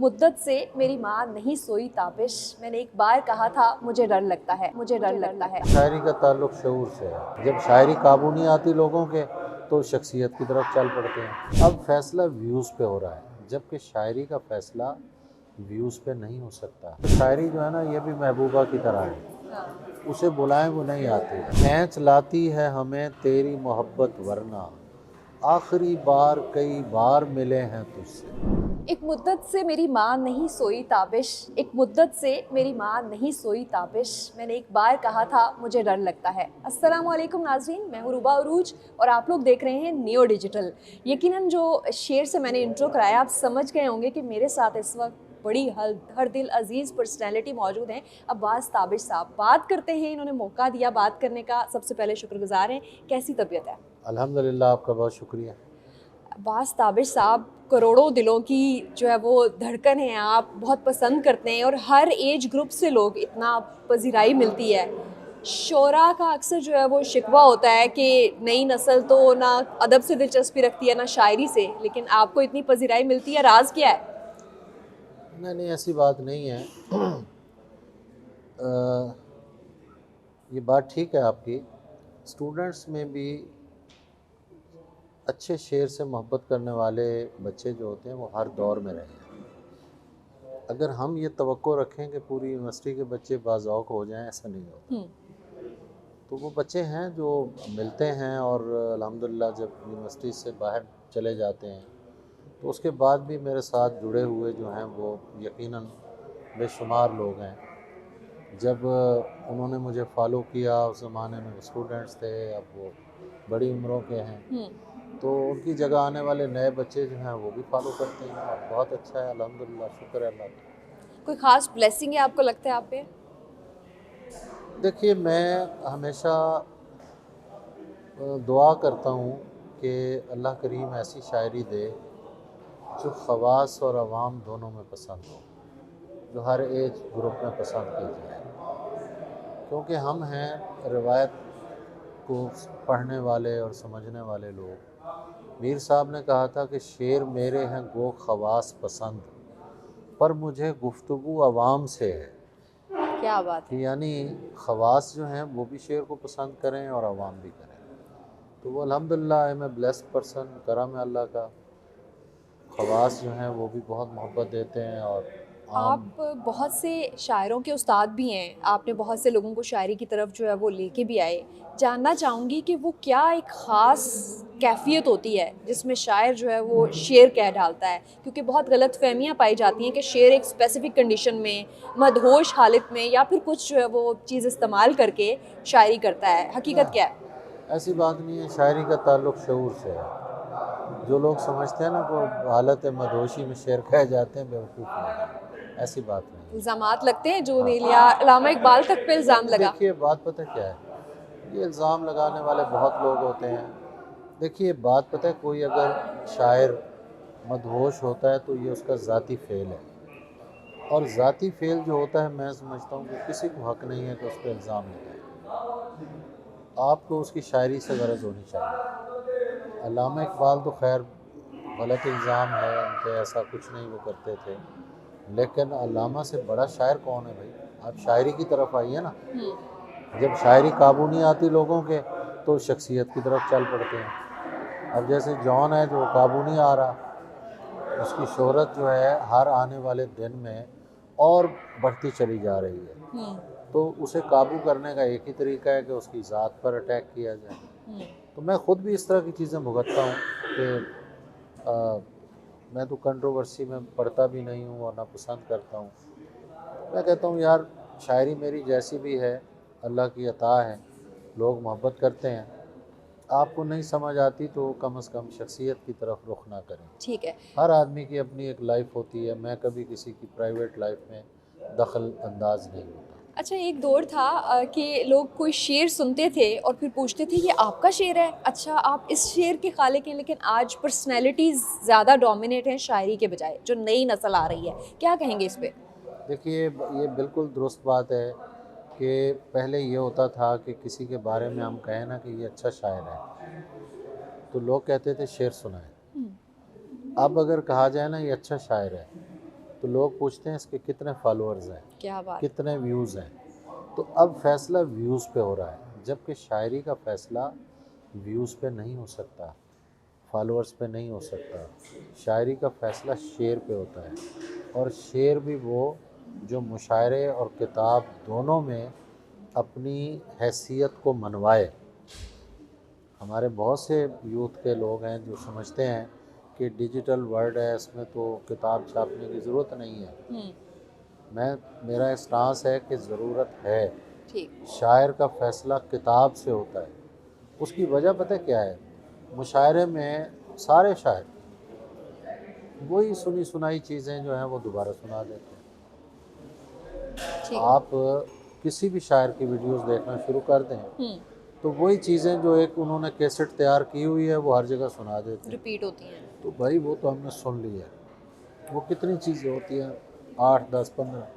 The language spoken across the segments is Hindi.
मुद्दत से मेरी माँ नहीं सोई ताबिश, मैंने एक बार कहा था मुझे डर लगता है, मुझे डर लगता है। शायरी का ताल्लुक शऊर से है। जब शायरी काबू नहीं आती लोगों के तो शख्सियत की तरफ चल पड़ते हैं। अब फैसला व्यूज़ पे हो रहा है, जबकि शायरी का फैसला व्यूज़ पे नहीं हो सकता। तो शायरी जो है ना, ये भी महबूबा की तरह है, उसे बुलाएं वो नहीं आती। खींच लाती है हमें तेरी मोहब्बत, वरना आखिरी बार कई बार मिले हैं तुझसे। एक मुद्दत से मेरी माँ नहीं सोई ताबिश, एक मुद्दत से मेरी माँ नहीं सोई ताबिश, मैंने एक बार कहा था मुझे डर लगता है। अस्सलामुअलैकुम नाज़रीन, मैं हूँ रुबा अरूज और आप लोग देख रहे हैं नियो डिजिटल। यकीनन जो शेर से मैंने इंट्रो कराया आप समझ गए होंगे कि मेरे साथ इस वक्त बड़ी हर दिल अजीज़ पर्सनैलिटी मौजूद हैं। अब्बास ताबिश साहब, बात करते हैं, इन्होंने मौका दिया बात करने का, सबसे पहले शुक्रगुजार हैं। कैसी तबीयत है? अल्हम्दुलिल्लाह, आपका बहुत शुक्रिया। अब्बास ताबिश साहब, करोड़ों दिलों की जो है वो धड़कन है, आप बहुत पसंद करते हैं और हर एज ग्रुप से लोग इतना पजीराई मिलती है। शोरा का अक्सर जो है वो शिकवा होता है कि नई नस्ल तो ना अदब से दिलचस्पी रखती है ना शायरी से, लेकिन आपको इतनी पजीराई मिलती है, राज क्या है? नहीं नहीं, ऐसी बात नहीं है। ये बात ठीक है आपकी। स्टूडेंट्स में भी अच्छे शेर से मोहब्बत करने वाले बच्चे जो होते हैं वो हर दौर में रहे हैं। अगर हम ये तवक्को रखें कि पूरी यूनिवर्सिटी के बच्चे बाज़ौक़ हो जाएं, ऐसा नहीं होता। तो वो बच्चे हैं जो मिलते हैं और अल्हम्दुलिल्लाह जब यूनिवर्सिटी से बाहर चले जाते हैं तो उसके बाद भी मेरे साथ जुड़े हुए जो हैं वो यकीनन बेशुमार लोग हैं। जब उन्होंने मुझे फ़ॉलो किया, उस ज़माने में वो स्टूडेंट्स थे, अब वो बड़ी उम्रों के हैं, तो उनकी जगह आने वाले नए बच्चे जो हैं वो भी फॉलो करते हैं और बहुत अच्छा है, अल्हम्दुलिल्लाह, शुक्र है अल्लाह का। कोई ख़ास ब्लेसिंग है आपको लगता है आप पे? देखिए, मैं हमेशा दुआ करता हूँ कि अल्लाह करीम ऐसी शायरी दे जो ख़वास और अवाम दोनों में पसंद हो, जो हर एज ग्रुप में पसंद की जाए। क्योंकि हम हैं रिवायत को पढ़ने वाले और समझने वाले लोग। मीर साहब ने कहा था कि शेर मेरे हैं गो ख़वास पसंद, पर मुझे गुफ्तगू अवाम से है। क्या बात है। कि यानी ख़वास जो हैं वो भी शेर को पसंद करें और अवाम भी करें। तो वो अल्हम्दुलिल्लाह I am a blessed person, करम है अल्लाह का। ख़वास जो हैं वो भी बहुत मोहब्बत देते हैं और आम। आप बहुत से शायरों के उस्ताद भी हैं, आपने बहुत से लोगों को शायरी की तरफ जो है वो लेके भी आए। जानना चाहूँगी कि वो क्या एक ख़ास कैफ़ियत होती है जिसमें शायर जो है वो शेर कह डालता है? क्योंकि बहुत गलतफ़हमियाँ पाई जाती हैं कि शेर एक स्पेसिफ़िक कंडीशन में, मदहोश हालत में या फिर कुछ जो है वो चीज़ इस्तेमाल करके शायरी करता है। हकीकत क्या है? ऐसी बात नहीं है, शायरी का ताल्लुक शऊर से है। जो लोग समझते हैं ना वो हालत मदहोशी में शेर कहे जाते हैं, बेवकूफ़ हैं, ऐसी बात नहीं है। इल्ज़ामात लगते हैं जो हाँ, नहीं लिया, अल्लामा इकबाल तक पे इल्ज़ाम लगा। देखिए बात पता क्या है, ये इल्ज़ाम लगाने वाले बहुत लोग होते हैं। देखिए बात पता है, कोई अगर शायर मदहोश होता है तो ये उसका ज़ाती फ़ेल है, और ज़ाती फ़ेल जो होता है मैं समझता हूँ कि किसी को हक़ नहीं है कि उस पर इल्ज़ाम लगाए। आपको उसकी शायरी से गरज होनी चाहिए। अल्लामा इकबाल तो खैर गलत इल्ज़ाम है उन पे, ऐसा कुछ नहीं वो करते थे, लेकिन अल्लामा से बड़ा शायर कौन है भाई? आप शायरी की तरफ आइए ना। जब शायरी काबू नहीं आती लोगों के तो शख्सियत की तरफ चल पड़ते हैं। अब जैसे जॉन है जो काबू नहीं आ रहा, उसकी शोहरत जो है हर आने वाले दिन में और बढ़ती चली जा रही है। तो उसे काबू करने का एक ही तरीका है कि उसकी ज़ात पर अटैक किया जाए। तो मैं ख़ुद भी इस तरह की चीज़ें भुगतता हूँ कि मैं तो कंट्रोवर्सी में पढ़ता भी नहीं हूँ और ना पसंद करता हूँ। मैं कहता हूँ यार, शायरी मेरी जैसी भी है अल्लाह की अता है, लोग मोहब्बत करते हैं। आपको नहीं समझ आती तो कम से कम शख्सियत की तरफ रुख ना करें। ठीक है। हर आदमी की अपनी एक लाइफ होती है, मैं कभी किसी की प्राइवेट लाइफ में दखल अंदाज नहीं होता। अच्छा, एक दौर था कि लोग कोई शेर सुनते थे और फिर पूछते थे ये आपका शेर है? अच्छा, आप इस शेर के खालिक हैं, लेकिन आज पर्सनैलिटीज़ ज़्यादा डोमिनेट हैं शायरी के बजाय, जो नई नस्ल आ रही है। क्या कहेंगे इस पे? देखिए ये बिल्कुल दुरुस्त बात है कि पहले ये होता था कि किसी के बारे में हम कहें ना कि ये अच्छा शायर है तो लोग कहते थे शेर सुनाए। अब अगर कहा जाए ना ये अच्छा शायर है तो लोग पूछते हैं इसके कितने फॉलोअर्स हैं, क्या बात। कितने व्यूज़ हैं। तो अब फैसला व्यूज़ पे हो रहा है, जबकि शायरी का फैसला व्यूज़ पे नहीं हो सकता, फॉलोअर्स पे नहीं हो सकता। शायरी का फैसला शेर पे होता है, और शेर भी वो जो मुशायरे और किताब दोनों में अपनी हैसियत को मनवाए। हमारे बहुत से यूथ के लोग हैं जो समझते हैं कि डिजिटल वर्ल्ड है, इसमें तो किताब छापने की ज़रूरत नहीं है। मेरा स्टांस है कि ज़रूरत है। ठीक। शायर का फ़ैसला किताब से होता है। उसकी वजह पता है क्या है? मुशायरे में सारे शायर वही सुनी सुनाई चीज़ें जो हैं वो दोबारा सुना देते हैं। ठीक। आप किसी भी शायर की वीडियोस देखना शुरू कर दें तो वही चीज़ें जो एक उन्होंने कैसेट तैयार की हुई है वो हर जगह सुना देते हैं। रिपीट होती हैं। तो भाई वो तो हमने सुन ली है। वो कितनी चीज़ें होती हैं, 8, 10, 15।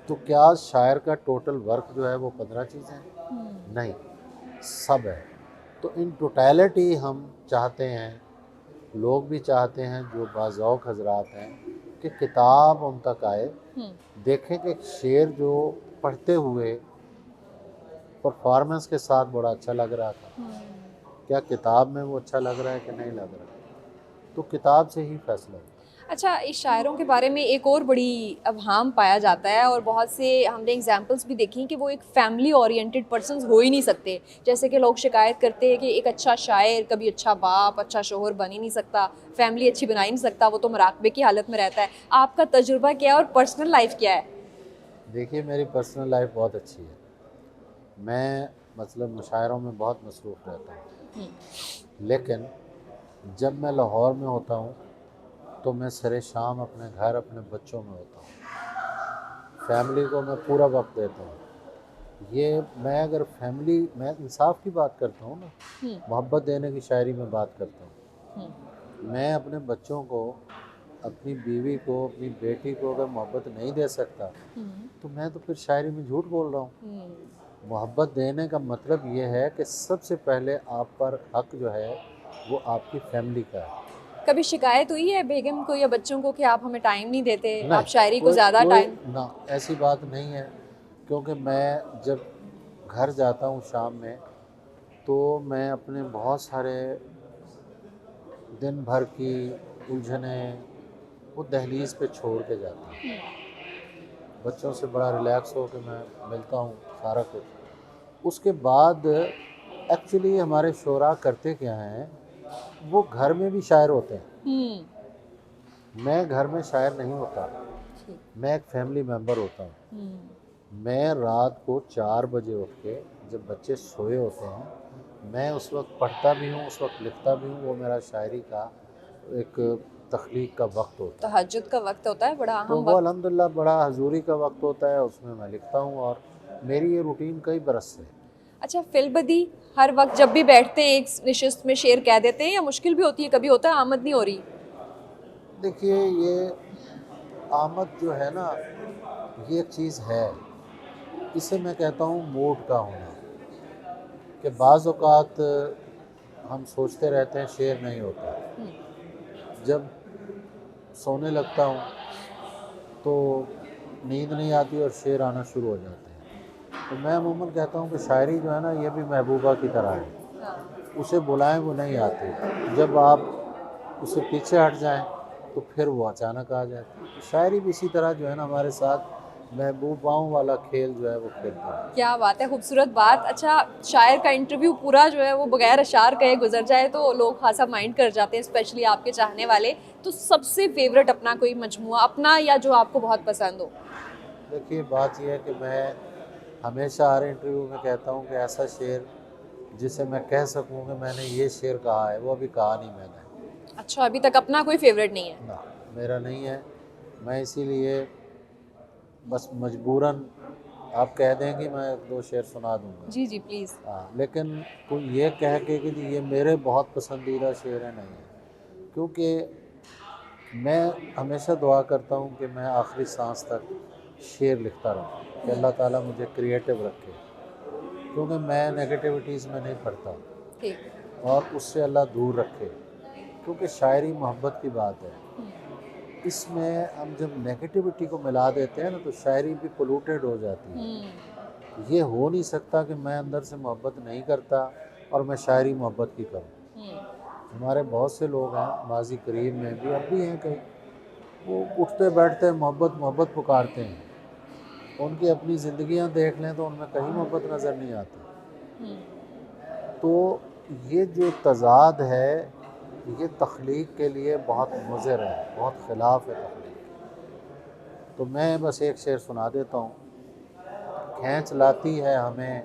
तो क्या शायर का टोटल वर्क जो है वो 15 चीज़ें हैं? नहीं, सब है। तो इन टोटलिटी हम चाहते हैं, लोग भी चाहते हैं जो बाज़ौक़ हज़रात हैं, कि किताब उन तक आए, देखें कि एक शेर जो पढ़ते हुए परफॉर्मेंस के साथ बड़ा अच्छा लग रहा था, क्या किताब में वो अच्छा लग रहा है कि नहीं लग रहा है। तो किताब से ही फैसला है। अच्छा, इस शायरों के बारे में एक और बड़ी अवहाम पाया जाता है, और बहुत से हमने एग्जांपल्स भी देखी कि वो एक फैमिली ओरिएंटेड पर्सन्स हो ही नहीं सकते। जैसे कि लोग शिकायत करते हैं कि एक अच्छा शायर कभी अच्छा बाप, अच्छा शोहर बन ही नहीं सकता, फैमिली अच्छी बना ही नहीं सकता, वो तो मुराकबे की हालत में रहता है। आपका तजुर्बा क्या है और पर्सनल लाइफ क्या है? देखिए, मेरी पर्सनल लाइफ बहुत अच्छी है। मैं मतलब मुशायरों में बहुत मसरूफ़ रहता हूँ, लेकिन जब मैं लाहौर में होता हूँ तो मैं सरे शाम अपने घर अपने बच्चों में होता हूँ। फैमिली को मैं पूरा वक्त देता हूँ। ये मैं अगर फैमिली, मैं इंसाफ की बात करता हूँ ना, मोहब्बत देने की शायरी में बात करता हूँ। मैं अपने बच्चों को, अपनी बीवी को, अपनी बेटी को अगर मोहब्बत नहीं दे सकता तो मैं तो फिर शायरी में झूठ बोल रहा हूँ। मोहब्बत देने का मतलब ये है कि सबसे पहले आप पर हक जो है वो आपकी फैमिली का है। कभी शिकायत हुई है बेगम को या बच्चों को कि आप हमें टाइम नहीं देते, नहीं, आप शायरी को कोई ज़्यादा कोई टाइम? ना, ऐसी बात नहीं है। क्योंकि मैं जब घर जाता हूँ शाम में तो मैं अपने बहुत सारे दिन भर की उलझनें वो दहलीज पे छोड़ के जाता हूँ। बच्चों से बड़ा रिलैक्स हो के मैं मिलता हूँ सारा कुछ। उसके बाद एक्चुअली हमारे शोरा करते क्या हैं, वो घर में भी शायर होते हैं। मैं घर में शायर नहीं होता, मैं एक फैमिली मेम्बर होता हूँ। मैं रात को 4 बजे उठ के, जब बच्चे सोए होते हैं, मैं उस वक्त पढ़ता भी हूँ, उस वक्त लिखता भी हूँ। वो मेरा शायरी का एक तख्लीक का वक्त होता है। तहज्जुद का वक्त होता है, बड़ा तो अहम वो वक्त। अल्हम्दुलिल्लाह बड़ा हजूरी का वक्त होता है, उसमें मैं लिखता हूँ, और मेरी ये रूटीन कई बरस से है। अच्छा, फिलबदी हर वक्त जब भी बैठते हैं एक निशिस्त में शेर कह देते हैं, या मुश्किल भी होती है, कभी होता है आमद नहीं हो रही? देखिए, ये आमद जो है ना, ये एक चीज़ है, इसे मैं कहता हूँ मूड का होना। कि बाज़ औक़ात हम सोचते रहते हैं शेर नहीं होता, जब सोने लगता हूँ तो नींद नहीं आती और शेर आना शुरू हो जाते हैं। तो मैं अमूमन कहता हूँ कि शायरी जो है ना, ये भी महबूबा की तरह है, उसे बुलाएं वो नहीं आती, जब आप उससे पीछे हट जाएं तो फिर वो अचानक आ जाती है। तो शायरी भी इसी तरह जो है ना, हमारे साथ महबूबाओं वाला खेल जो है वो खेलता है। क्या बात है, खूबसूरत बात। अच्छा, शायर का इंटरव्यू पूरा जो है वो बगैर अशार कहे गुजर जाए तो लोग खासा माइंड कर जाते हैं, स्पेशली आपके चाहने वाले। तो सबसे फेवरेट अपना कोई मजमुआ अपना, या जो आपको बहुत पसंद हो? देखिए, बात यह है कि मैं हमेशा हर इंटरव्यू में कहता हूँ कि ऐसा शेर जिसे मैं कह सकूँ कि मैंने ये शेर कहा है, वो अभी कहा नहीं मैंने। अच्छा, अभी तक अपना कोई फेवरेट नहीं है? ना, मेरा नहीं है। मैं इसीलिए बस मजबूरन आप कह दें कि मैं 2 शेर सुना दूँगा। जी जी, प्लीज़। हाँ, लेकिन कोई ये कह के कि जी ये मेरे बहुत पसंदीदा शेर है, नहीं है। क्योंकि मैं हमेशा दुआ करता हूँ कि मैं आखिरी सांस तक शेर लिखता रहूँ, कि अल्लाह ताला मुझे क्रिएटिव रखे, क्योंकि मैं नेगेटिविटीज़ में नहीं पढ़ता, ठीक। और उससे अल्लाह दूर रखे। क्योंकि शायरी मोहब्बत की बात है। इसमें हम जब नेगेटिविटी को मिला देते हैं ना तो शायरी भी पोल्यूटेड हो जाती है। ये हो नहीं सकता कि मैं अंदर से मोहब्बत नहीं करता और मैं शायरी मोहब्बत की करूँ। हमारे बहुत से लोग हैं माजी करीब में भी, अब भी हैं कई, वो उठते बैठते मोहब्बत मोहब्बत पुकारते हैं। उनकी अपनी ज़िंदगियां देख लें तो उनमें कहीं मोहब्बत नज़र नहीं आती। तो ये जो तज़ाद है ये तख्लीक के लिए बहुत मुज़र है, बहुत ख़िलाफ़ है तख्लीक। तो मैं बस एक शेर सुना देता हूँ। खींच लाती है हमें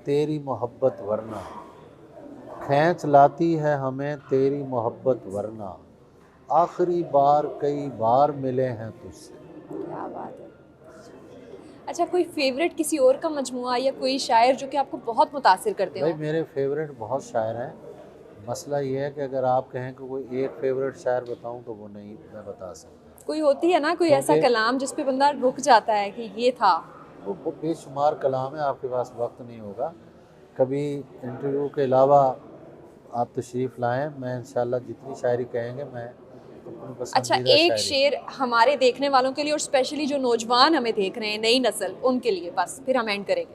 तेरी मोहब्बत वरना, खींच लाती है हमें तेरी मोहब्बत वरना, आखिरी बार कई बार मिले हैं तुझसे। क्या बात है। अच्छा, कोई फेवरेट किसी और का मजमुआ या कोई शायर जो कि आपको बहुत मुतासिर करते भाई हो? मेरे फेवरेट बहुत शायर हैं। मसला ये है कि अगर आप कहें कि कोई एक फेवरेट शायर बताऊं तो वो नहीं मैं बता सकता, कोई होती है ना कोई ऐसा क्योंकि कलाम जिस पे बंदा रुक जाता है कि ये था। वो बेशुमार कलाम है। आपके पास वक्त नहीं होगा, कभी इंटरव्यू के अलावा आप तशरीफ़ लाएं, मैं इंशाल्लाह जितनी शायरी कहेंगे मैं अपनी अच्छा, पसंदीदा एक शायरी। शेर हमारे देखने वालों के लिए और स्पेशली जो नौजवान हमें देख रहे हैं, नई नस्ल, उनके लिए, बस फिर हम एंड करेंगे।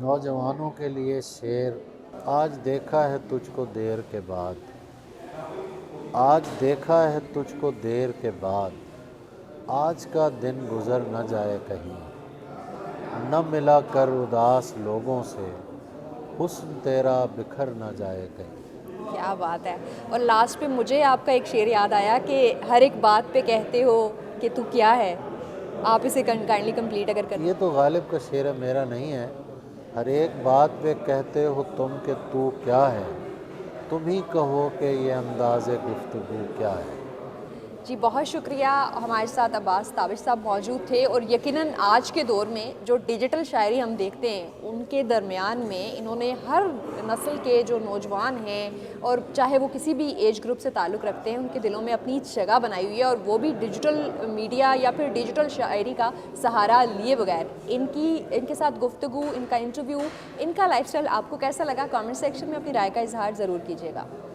नौजवानों के लिए शेर। आज देखा है तुझको देर के बाद, आज देखा है तुझको देर के बाद, आज का दिन गुज़र न जाए कहीं, न मिला कर उदास लोगों से, हुस्न तेरा बिखर न जाए कहीं। क्या बात है। और लास्ट पे मुझे आपका एक शेर याद आया कि हर एक बात पे कहते हो कि तू क्या है। आप इसे काइंडली कंप्लीट अगर कर। ये तो गालिब का शेर है, मेरा नहीं है। हर एक बात पे कहते हो तुम कि तू क्या है, तुम ही कहो कि ये अंदाज़े गुफ्तगू क्या है। जी बहुत शुक्रिया। हमारे साथ अब्बास ताबिश साहब मौजूद थे और यकीनन आज के दौर में जो डिजिटल शायरी हम देखते हैं उनके दरमियान में इन्होंने हर नस्ल के जो नौजवान हैं और चाहे वो किसी भी एज ग्रुप से ताल्लुक़ रखते हैं उनके दिलों में अपनी जगह बनाई हुई है, और वो भी डिजिटल मीडिया या फिर डिजिटल शायरी का सहारा लिए बगैर। इनके साथ गुफ्तगू, इनका इंटरव्यू, इनका लाइफस्टाइल आपको कैसा लगा, कमेंट सेक्शन में अपनी राय का इजहार ज़रूर कीजिएगा।